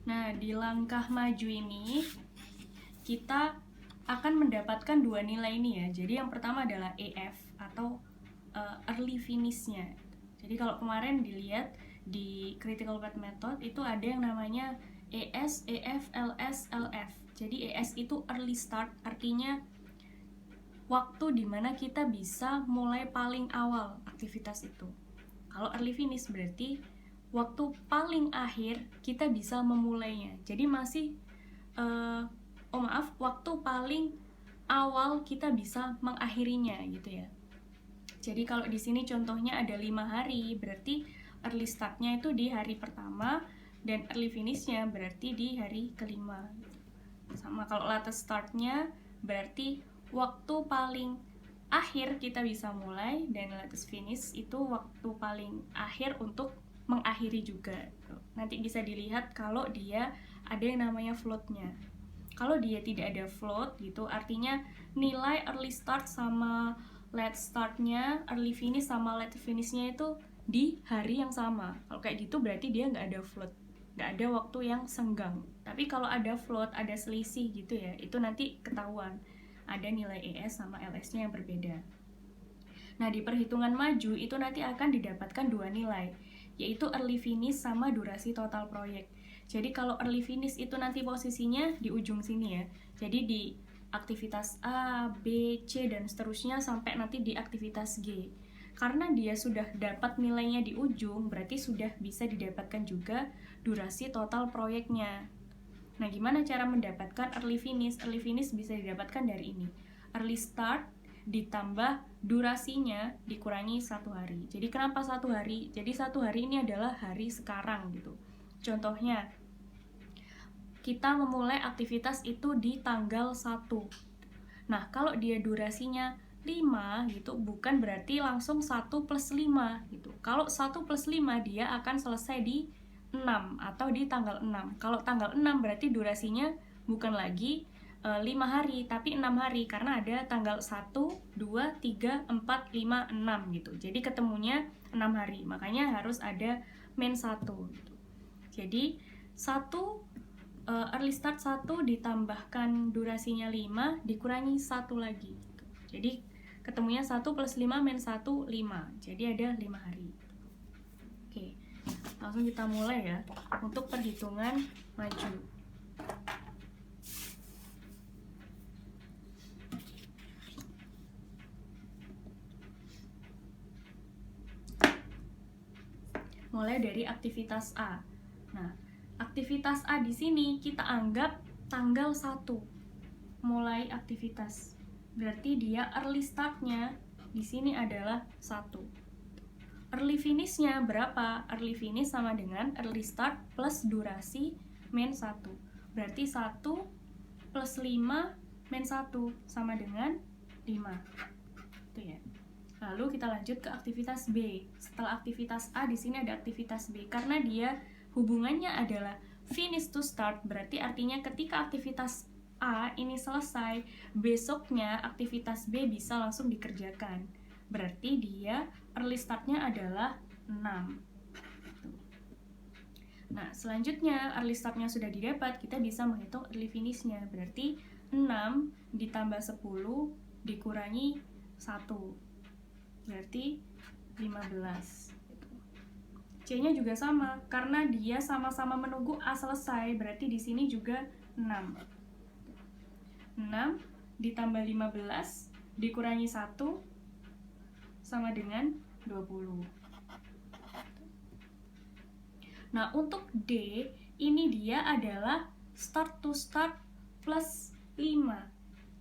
Nah, di langkah maju ini kita akan mendapatkan dua nilai ini ya. Jadi yang pertama adalah EF atau early finish-nya. Jadi kalau kemarin dilihat di critical path method itu ada yang namanya ES, EF, LS, LF. Jadi ES itu early start, artinya waktu dimana kita bisa mulai paling awal aktivitas itu. Kalau early finish berarti waktu paling akhir kita bisa memulainya. Jadi masih waktu paling awal kita bisa mengakhirinya gitu ya. Jadi kalau di sini contohnya ada 5 hari, berarti early start-nya itu di hari pertama dan early finish-nya berarti di hari kelima. Sama kalau latest start-nya berarti waktu paling akhir kita bisa mulai, dan latest finish itu waktu paling akhir untuk mengakhiri juga. Nanti bisa dilihat kalau dia ada yang namanya float-nya. Kalau dia tidak ada float gitu, artinya nilai early start sama late start-nya, early finish sama late finish-nya itu di hari yang sama. Kalau kayak gitu berarti dia nggak ada float, nggak ada waktu yang senggang. Tapi kalau ada float, ada selisih gitu ya, itu nanti ketahuan ada nilai ES sama LS-nya yang berbeda. Nah, di perhitungan maju itu nanti akan didapatkan dua nilai, yaitu early finish sama durasi total proyek. Jadi kalau early finish itu nanti posisinya di ujung sini ya. Jadi di aktivitas A, B, C, dan seterusnya sampai nanti di aktivitas G. Karena dia sudah dapat nilainya di ujung, berarti sudah bisa didapatkan juga durasi total proyeknya. Nah, gimana cara mendapatkan early finish? Early finish bisa didapatkan dari ini. Early start ditambah durasinya dikurangi 1 hari. Jadi kenapa 1 hari? Jadi 1 hari ini adalah hari sekarang gitu. Contohnya, kita memulai aktivitas itu di tanggal 1. Nah, kalau dia durasinya 5 gitu, bukan berarti langsung 1 plus 5 gitu. Kalau 1 plus 5 dia akan selesai di 6 atau di tanggal 6. Kalau tanggal 6 berarti durasinya bukan lagi 5 hari, tapi 6 hari karena ada tanggal 1, 2, 3, 4, 5, 6 gitu. Jadi ketemunya 6 hari. Makanya harus ada min 1 gitu. Jadi 1 early start 1 ditambahkan durasinya 5 dikurangi 1 lagi gitu. Jadi ketemunya 1 plus 5 min 1, 5. Jadi ada 5 hari. Oke, langsung kita mulai ya untuk perhitungan maju. Mulai dari aktivitas A. Nah, aktivitas A di sini kita anggap tanggal 1 mulai aktivitas. Berarti dia early start-nya di sini adalah 1. Early finish-nya berapa? Early finish sama dengan early start plus durasi min 1. Berarti 1 plus 5 min 1 sama dengan 5. Itu ya. Lalu kita lanjut ke aktivitas B. Setelah aktivitas A, di sini ada aktivitas B. Karena dia hubungannya adalah finish to start, berarti artinya ketika aktivitas A ini selesai, besoknya aktivitas B bisa langsung dikerjakan. Berarti dia early start-nya adalah 6. Nah, selanjutnya early start-nya sudah didapat, kita bisa menghitung early finish-nya. Berarti 6 ditambah 10 dikurangi 1. Berarti 15. C-nya juga sama, karena dia sama-sama menunggu A selesai, berarti di sini juga 6. 6 ditambah 15 dikurangi 1 sama dengan 20. Nah, untuk D, ini dia adalah start to start plus 5.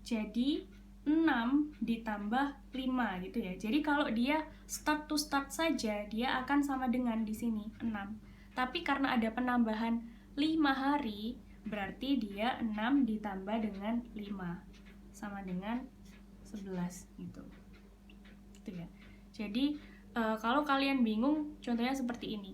Jadi 6 ditambah 5 gitu ya. Jadi kalau dia start to start saja, dia akan sama dengan di sini 6. Tapi karena ada penambahan 5 hari, berarti dia 6 ditambah dengan 5 sama dengan 11 gitu. Gitu ya. Jadi kalau kalian bingung, contohnya seperti ini.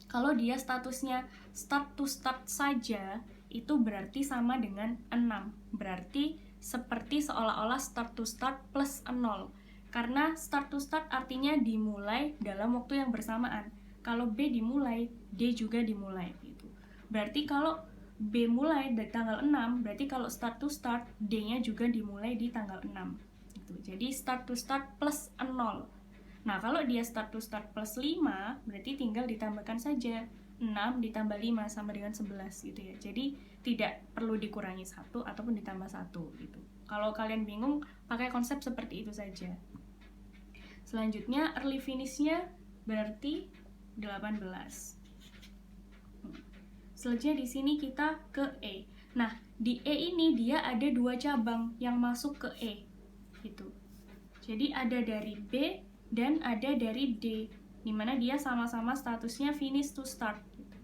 Kalau dia statusnya start to start saja, itu berarti sama dengan 6. Berarti seperti seolah-olah start to start plus 0. Karena start to start artinya dimulai dalam waktu yang bersamaan. Kalau B dimulai, D juga dimulai gitu. Berarti kalau B mulai dari tanggal 6, berarti kalau start to start, D-nya juga dimulai di tanggal 6. Gitu. Jadi start to start plus 0. Nah, kalau dia start to start plus 5, berarti tinggal ditambahkan saja 6 ditambah 5 sama dengan 11 gitu ya. Jadi tidak perlu dikurangi 1 ataupun ditambah 1 gitu. Kalau kalian bingung, pakai konsep seperti itu saja. Selanjutnya early finish-nya berarti 18. Selanjutnya di sini kita ke E. Nah, di E ini dia ada 2 cabang yang masuk ke E gitu. Jadi ada dari B dan ada dari D, dimana dia sama-sama statusnya finish to start gitu.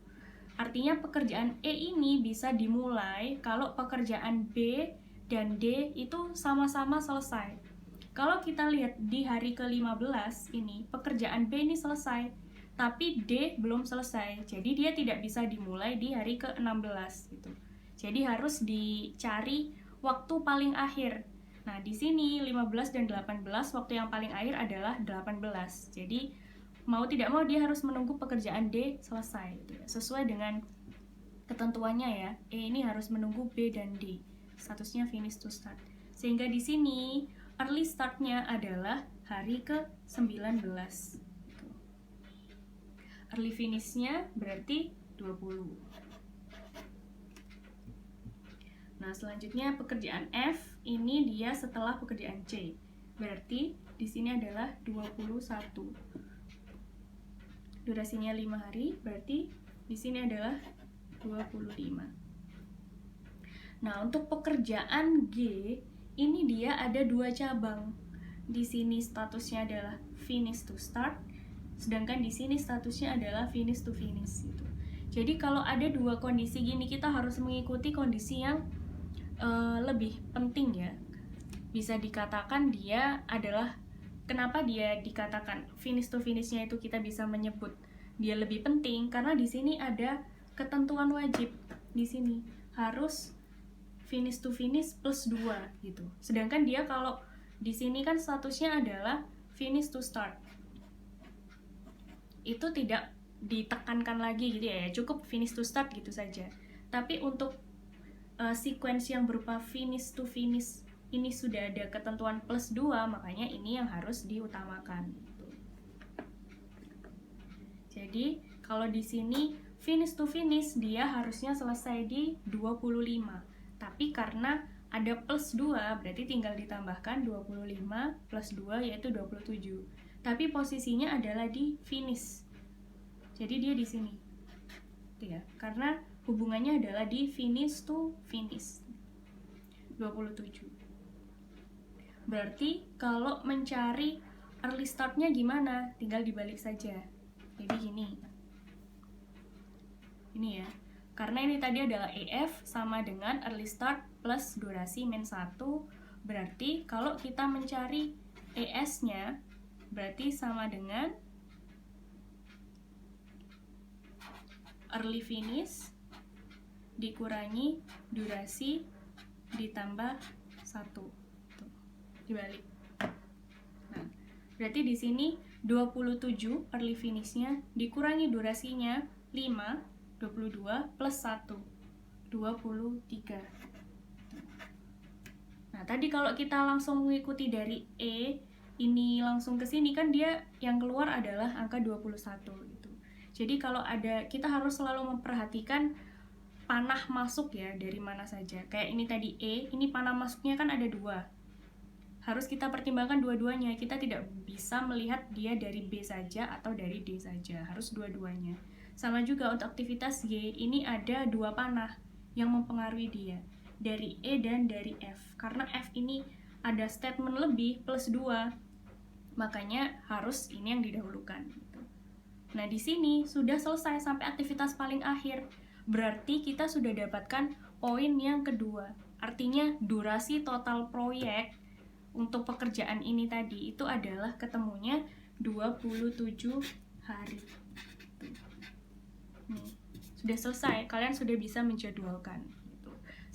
Artinya pekerjaan E ini bisa dimulai kalau pekerjaan B dan D itu sama-sama selesai. Kalau kita lihat di hari ke-15 ini, pekerjaan B ini selesai, tapi D belum selesai. Jadi dia tidak bisa dimulai di hari ke-16 gitu. Jadi harus dicari waktu paling akhir. Nah, di sini 15 dan 18 waktu yang paling akhir adalah 18. Jadi mau tidak mau dia harus menunggu pekerjaan D selesai gitu ya. Sesuai dengan ketentuannya ya. E ini harus menunggu B dan D. Statusnya finish to start. Sehingga di sini early start-nya adalah hari ke-19. Gitu. Early finish-nya berarti 20. Nah, selanjutnya pekerjaan F ini dia setelah pekerjaan C. Berarti di sini adalah 21. Durasinya 5 hari, berarti di sini adalah 25. Nah, untuk pekerjaan G ini dia ada 2 cabang. Di sini statusnya adalah finish to start, sedangkan di sini statusnya adalah finish to finish gitu. Jadi kalau ada 2 kondisi gini, kita harus mengikuti kondisi yang lebih penting ya. Bisa dikatakan dia adalah, kenapa dia dikatakan finish to finish-nya itu kita bisa menyebut dia lebih penting, karena di sini ada ketentuan wajib. Di sini harus finish to finish plus 2 gitu. Sedangkan dia kalau di sini kan statusnya adalah finish to start. Itu tidak ditekankan lagi gitu ya, cukup finish to start gitu saja. Tapi untuk sequence yang berupa finish to finish ini sudah ada ketentuan plus 2, makanya ini yang harus diutamakan gitu. Jadi kalau di sini finish to finish dia harusnya selesai di 25, tapi karena ada plus 2 berarti tinggal ditambahkan 25 plus 2 yaitu 27. Tapi posisinya adalah di finish, jadi dia di sini ya, karena hubungannya adalah di finish to finish 27. Berarti kalau mencari early start-nya gimana? Tinggal dibalik saja. Jadi gini. Ini ya. Karena ini tadi adalah EF sama dengan early start plus durasi min 1. Berarti kalau kita mencari ES-nya berarti sama dengan early finish dikurangi durasi ditambah 1. Tuh, dibalik. Nah, berarti di sini 27 early finish-nya dikurangi durasinya 5, 22 plus 1, 23. Nah, tadi kalau kita langsung mengikuti dari E ini langsung ke sini kan dia yang keluar adalah angka 21 gitu. Jadi kalau ada, kita harus selalu memperhatikan panah masuk ya, dari mana saja. Kayak ini tadi E, ini panah masuknya kan ada 2. Harus kita pertimbangkan dua-duanya. Kita tidak bisa melihat dia dari B saja atau dari D saja. Harus dua-duanya. Sama juga untuk aktivitas G, ini ada 2 panah yang mempengaruhi dia. Dari E dan dari F. Karena F ini ada statement lebih plus 2. Makanya harus ini yang didahulukan. Nah, di sini sudah selesai sampai aktivitas paling akhir. Berarti kita sudah dapatkan poin yang kedua. Artinya durasi total proyek untuk pekerjaan ini tadi itu adalah ketemunya 27 hari. Nih, sudah selesai. Kalian sudah bisa menjadwalkan.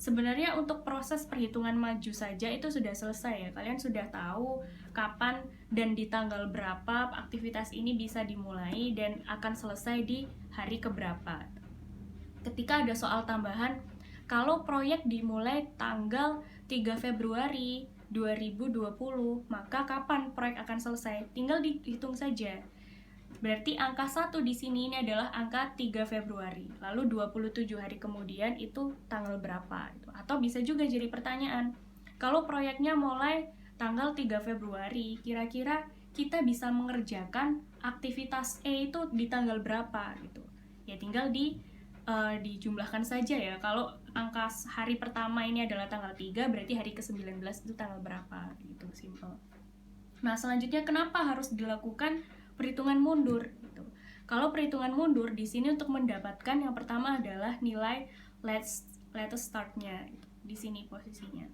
Sebenarnya untuk proses perhitungan maju saja itu sudah selesai ya. Kalian sudah tahu kapan dan di tanggal berapa aktivitas ini bisa dimulai dan akan selesai di hari keberapa. ketika ada soal tambahan, kalau proyek dimulai tanggal 3 Februari 2020, maka kapan proyek akan selesai? Tinggal dihitung saja. Berarti angka 1 di sini ini adalah angka 3 Februari. Lalu 27 hari kemudian itu tanggal berapa? Atau bisa juga jadi pertanyaan, kalau proyeknya mulai tanggal 3 Februari, kira-kira kita bisa mengerjakan aktivitas E itu di tanggal berapa gitu. Ya tinggal dijumlahkan saja ya. Kalau angka hari pertama ini adalah tanggal 3, berarti hari ke-19 itu tanggal berapa gitu, simple. Nah, selanjutnya kenapa harus dilakukan perhitungan mundur gitu. Kalau perhitungan mundur di sini untuk mendapatkan yang pertama adalah nilai latest start-nya gitu. Di sini posisinya.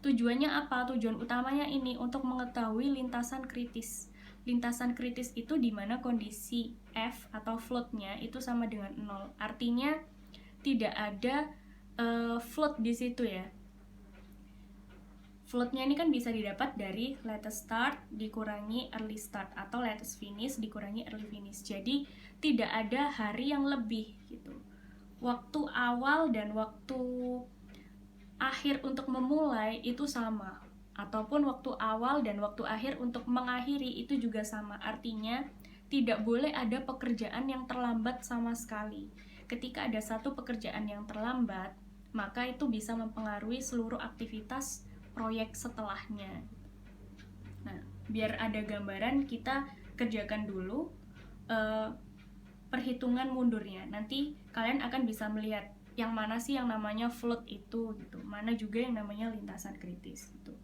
Tujuannya apa? Tujuan utamanya ini untuk mengetahui lintasan kritis. Lintasan kritis itu di mana kondisi F atau float-nya itu sama dengan 0. Artinya tidak ada float di situ ya. Float-nya ini kan bisa didapat dari latest start dikurangi early start atau latest finish dikurangi early finish. Jadi tidak ada hari yang lebih gitu. Waktu awal dan waktu akhir untuk memulai itu sama, ataupun waktu awal dan waktu akhir untuk mengakhiri itu juga sama. Artinya tidak boleh ada pekerjaan yang terlambat sama sekali. Ketika ada satu pekerjaan yang terlambat, maka itu bisa mempengaruhi seluruh aktivitas proyek setelahnya. Nah, biar ada gambaran, kita kerjakan dulu perhitungan mundurnya. Nanti kalian akan bisa melihat yang mana sih yang namanya float itu gitu, mana juga yang namanya lintasan kritis gitu.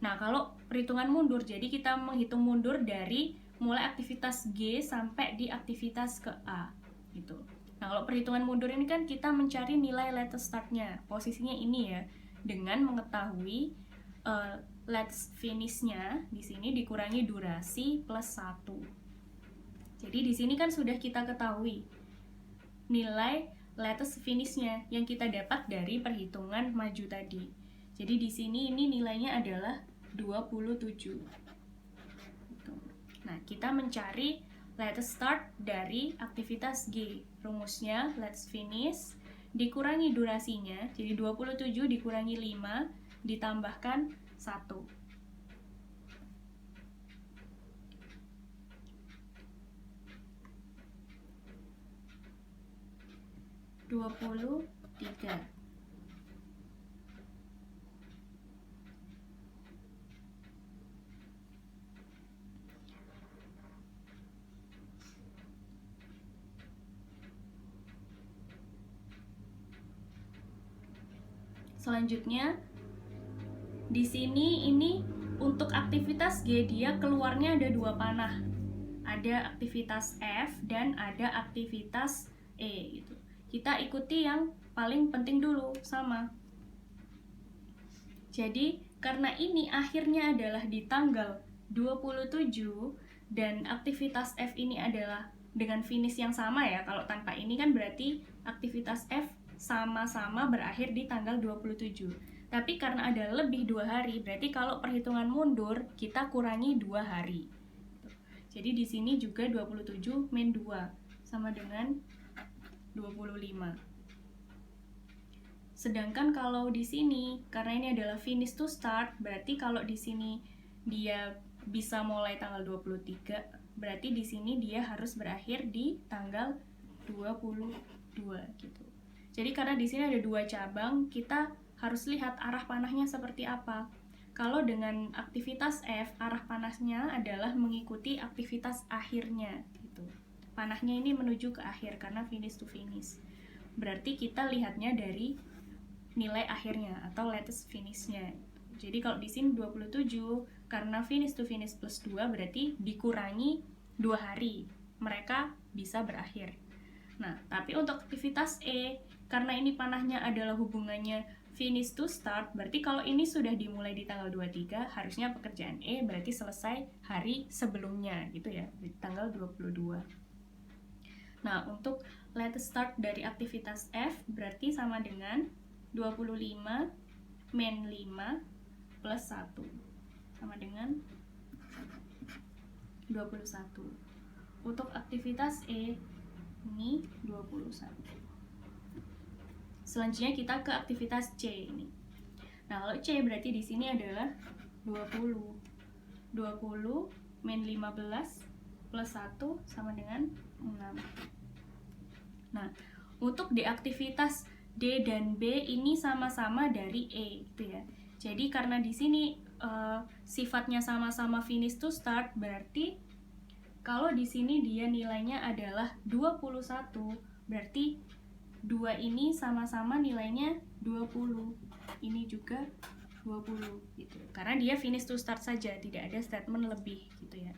Nah, kalau perhitungan mundur, jadi kita menghitung mundur dari mulai aktivitas G sampai di aktivitas ke A gitu. Nah, kalau perhitungan mundur ini kan kita mencari nilai latest start-nya, posisinya ini ya, dengan mengetahui latest finish-nya di sini dikurangi durasi plus 1. Jadi di sini kan sudah kita ketahui nilai latest finish-nya yang kita dapat dari perhitungan maju tadi. Jadi di sini ini nilainya adalah 27. Nah, kita mencari latest start dari aktivitas G. Rumusnya latest finish dikurangi durasinya, jadi 27 dikurangi 5 ditambahkan 1. 23. Selanjutnya di sini ini untuk aktivitas G dia keluarnya ada 2 panah. Ada aktivitas F dan ada aktivitas E gitu. Kita ikuti yang paling penting dulu sama. Jadi karena ini akhirnya adalah di tanggal 27 dan aktivitas F ini adalah dengan finish yang sama ya. Kalau tanpa ini kan berarti aktivitas F sama-sama berakhir di tanggal 27. Tapi karena ada lebih 2 hari, berarti kalau perhitungan mundur kita kurangi 2 hari. Jadi di sini juga 27 min 2 sama dengan 25. Sedangkan kalau di sini, karena ini adalah finish to start, berarti kalau di sini dia bisa mulai tanggal 23, berarti di sini dia harus berakhir di tanggal 22 gitu. Jadi karena di sini ada 2 cabang, kita harus lihat arah panahnya seperti apa. Kalau dengan aktivitas F, arah panasnya adalah mengikuti aktivitas akhirnya gitu. Panahnya ini menuju ke akhir karena finish to finish. Berarti kita lihatnya dari nilai akhirnya atau latest finish-nya. Jadi kalau di sini 27 karena finish to finish plus 2 berarti dikurangi 2 hari. Mereka bisa berakhir. Nah, tapi untuk aktivitas E karena ini panahnya adalah hubungannya finish to start, berarti kalau ini sudah dimulai di tanggal 23, harusnya pekerjaan E berarti selesai hari sebelumnya gitu ya, di tanggal 22. Nah, untuk latest start dari aktivitas F berarti sama dengan 25 min 5 plus 1 sama dengan 21. Untuk aktivitas E ini 21. Selanjutnya kita ke aktivitas C ini. Nah, kalau C berarti di sini adalah 20 min 15 plus 1 sama dengan 6. Nah, untuk di aktivitas D dan B ini sama-sama dari E gitu ya. Jadi karena di sini sifatnya sama-sama finish to start, berarti kalau di sini dia nilainya adalah 21, berarti 2 ini sama-sama nilainya 20. Ini juga 20 gitu. Karena dia finish to start saja, tidak ada statement lebih gitu ya.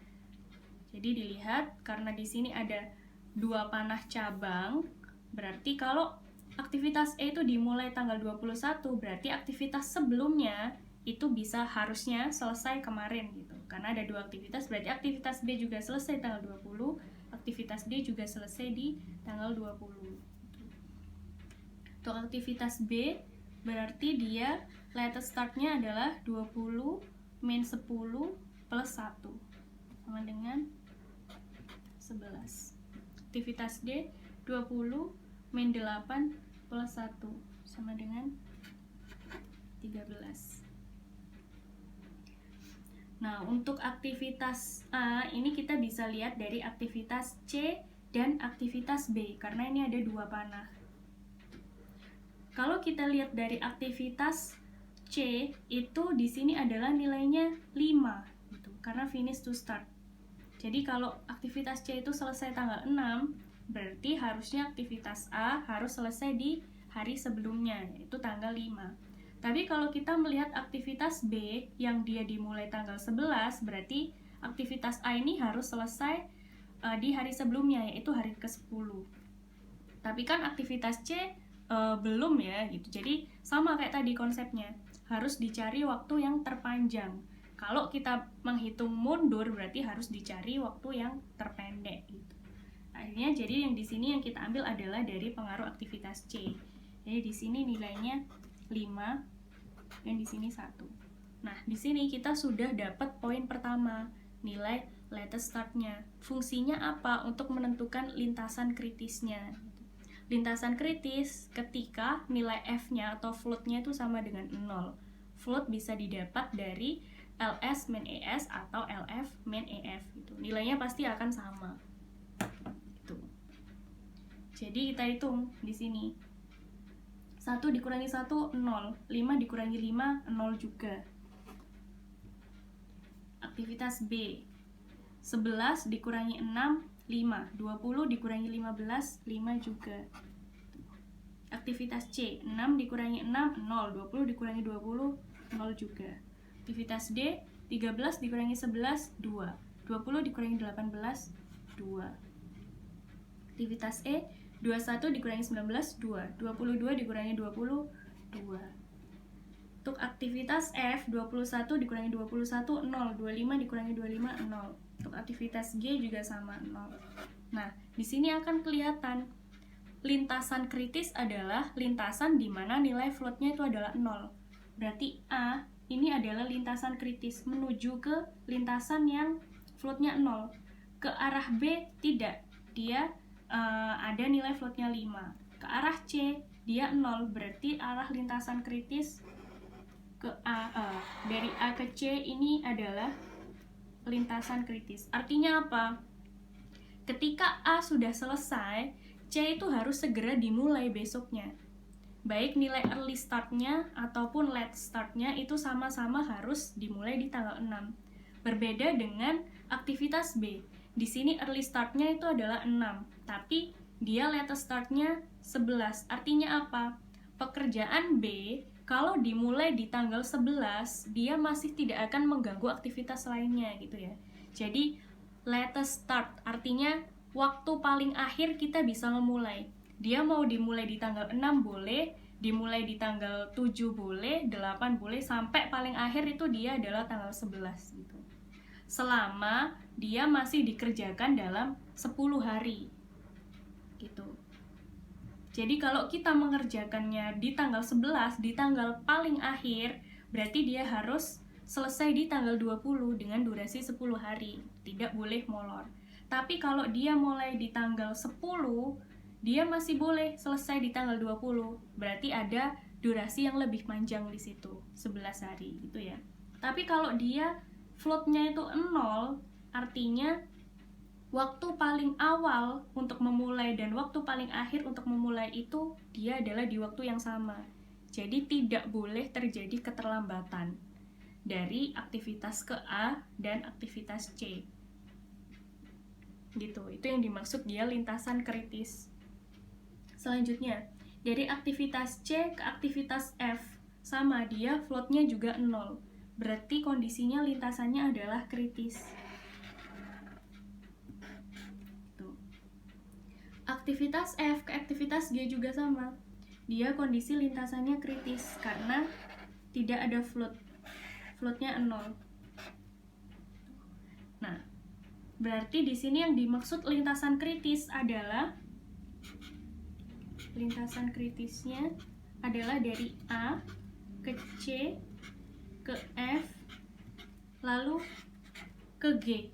Jadi dilihat karena di sini ada 2 panah cabang, berarti kalau aktivitas E itu dimulai tanggal 21, berarti aktivitas sebelumnya itu bisa harusnya selesai kemarin gitu. Karena ada 2 aktivitas, berarti aktivitas B juga selesai tanggal 20, aktivitas D juga selesai di tanggal 20. Untuk aktivitas B, berarti dia latest startnya adalah 20 min 10 plus 1 sama dengan 11. Aktivitas D 20 min 8 plus 1 sama dengan 13. Nah, untuk aktivitas A ini kita bisa lihat dari aktivitas C dan aktivitas B karena ini ada 2 panah. Kalau kita lihat dari aktivitas C itu di sini adalah nilainya 5 gitu, karena finish to start. Jadi kalau aktivitas C itu selesai tanggal 6, berarti harusnya aktivitas A harus selesai di hari sebelumnya, yaitu tanggal 5. Tapi kalau kita melihat aktivitas B yang dia dimulai tanggal 11, berarti aktivitas A ini harus selesai di hari sebelumnya, yaitu hari ke-10. Tapi kan aktivitas C belum ya gitu. Jadi sama kayak tadi konsepnya, harus dicari waktu yang terpanjang. Kalau kita menghitung mundur berarti harus dicari waktu yang terpendek gitu. Akhirnya jadi yang di sini yang kita ambil adalah dari pengaruh aktivitas C. Jadi di sini nilainya 5 dan di sini 1. Nah, di sini kita sudah dapat poin pertama, nilai latest startnya. Fungsinya apa? Untuk menentukan lintasan kritisnya. Lintasan kritis ketika nilai F-nya atau float-nya itu sama dengan 0. Float bisa didapat dari LS min ES atau LF min EF gitu. Nilainya pasti akan sama. Gitu. Jadi kita hitung di sini. 1 dikurangi 1 0, 5 dikurangi 5 0 juga. Aktivitas B. 11 dikurangi 6 5, 20 dikurangi 15 5 juga. Aktivitas C. 6 dikurangi 6 0, 20 dikurangi 20 0 juga. Aktivitas D, 13 dikurangi 11, 2. 20 dikurangi 18, 2. Aktivitas E, 21 dikurangi 19, 2. 22 dikurangi 20, 2. Untuk aktivitas F, 21 dikurangi 21, 0. 25 dikurangi 25, 0. Untuk aktivitas G juga sama, 0. Nah, di sini akan kelihatan lintasan kritis adalah lintasan di mana nilai floatnya itu adalah 0. Berarti A ini adalah lintasan kritis menuju ke lintasan yang floatnya 0. Ke arah B tidak, dia ada nilai floatnya 5. Ke arah C dia 0, berarti arah lintasan kritis ke A. Dari A ke C ini adalah lintasan kritis. Artinya apa? Ketika A sudah selesai, C itu harus segera dimulai besoknya. Baik nilai early startnya ataupun late startnya itu sama-sama harus dimulai di tanggal 6. Berbeda dengan aktivitas B. Di sini early startnya itu adalah 6, tapi dia late startnya 11. Artinya apa? Pekerjaan B kalau dimulai di tanggal 11, dia masih tidak akan mengganggu aktivitas lainnya gitu ya. Jadi latest start artinya waktu paling akhir kita bisa memulai. Dia mau dimulai di tanggal 6 boleh, dimulai di tanggal 7 boleh, 8 boleh, sampai paling akhir itu dia adalah tanggal 11 gitu. Selama dia masih dikerjakan dalam 10 hari gitu. Jadi kalau kita mengerjakannya di tanggal 11, di tanggal paling akhir, berarti dia harus selesai di tanggal 20 dengan durasi 10 hari, tidak boleh molor. Tapi kalau dia mulai di tanggal 10, dia masih boleh selesai di tanggal 20. Berarti ada durasi yang lebih panjang di situ, 11 hari gitu ya. Tapi kalau dia floatnya itu 0, artinya waktu paling awal untuk memulai dan waktu paling akhir untuk memulai itu dia adalah di waktu yang sama. Jadi tidak boleh terjadi keterlambatan dari aktivitas ke A dan aktivitas C. Gitu, itu yang dimaksud dia lintasan kritis. Selanjutnya, dari aktivitas C ke aktivitas F, sama, dia floatnya juga 0. Berarti kondisinya lintasannya adalah kritis. Tuh. Aktivitas F ke aktivitas G juga sama. Dia kondisi lintasannya kritis karena tidak ada float. Floatnya 0. Nah, berarti di sini yang dimaksud lintasan kritis adalah lintasan kritisnya adalah dari A ke C ke F lalu ke G.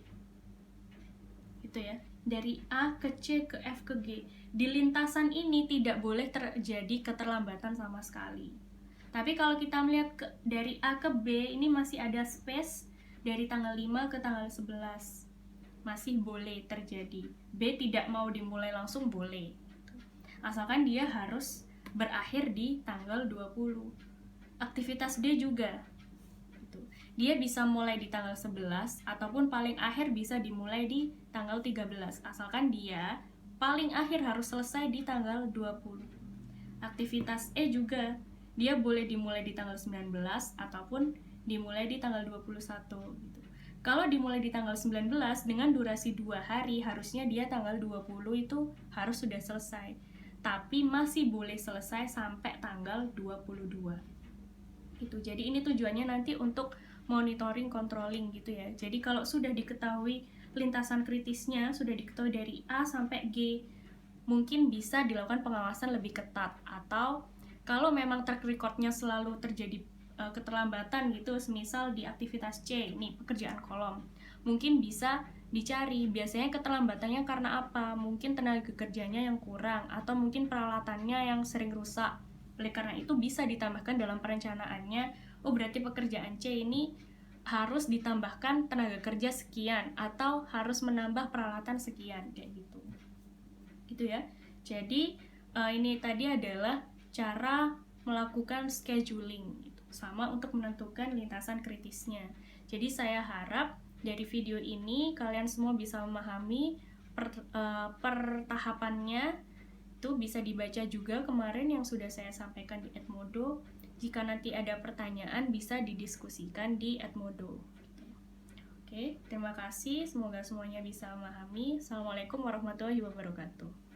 Gitu ya. Dari A ke C ke F ke G. Di lintasan ini tidak boleh terjadi keterlambatan sama sekali. Tapi kalau kita melihat dari A ke B, ini masih ada space dari tanggal 5 ke tanggal 11. Masih boleh terjadi. B tidak mau dimulai langsung boleh. Asalkan dia harus berakhir di tanggal 20. Aktivitas D juga. Dia bisa mulai di tanggal 11 ataupun paling akhir bisa dimulai di tanggal 13. Asalkan dia paling akhir harus selesai di tanggal 20. Aktivitas E juga. Dia boleh dimulai di tanggal 19 ataupun dimulai di tanggal 21 gitu. Kalau dimulai di tanggal 19 dengan durasi 2 hari, harusnya dia tanggal 20 itu harus sudah selesai. Tapi masih boleh selesai sampai tanggal 22. Gitu. Jadi ini tujuannya nanti untuk monitoring, controlling gitu ya. Jadi kalau sudah diketahui lintasan kritisnya, sudah diketahui dari A sampai G, mungkin bisa dilakukan pengawasan lebih ketat. Atau kalau memang track recordnya selalu terjadi keterlambatan gitu, semisal di aktivitas C, nih pekerjaan kolom, mungkin bisa dicari biasanya keterlambatannya karena apa. Mungkin tenaga kerjanya yang kurang, atau mungkin peralatannya yang sering rusak. Oleh karena itu bisa ditambahkan dalam perencanaannya, oh berarti pekerjaan C ini harus ditambahkan tenaga kerja sekian, atau harus menambah peralatan sekian, kayak gitu. Gitu ya. Jadi ini tadi adalah cara melakukan scheduling gitu, sama untuk menentukan lintasan kritisnya. Jadi saya harap dari video ini kalian semua bisa memahami pertahapannya. Itu bisa dibaca juga kemarin yang sudah saya sampaikan di Edmodo. Jika nanti ada pertanyaan bisa didiskusikan di Edmodo. Oke, terima kasih. Semoga semuanya bisa memahami. Assalamualaikum warahmatullahi wabarakatuh.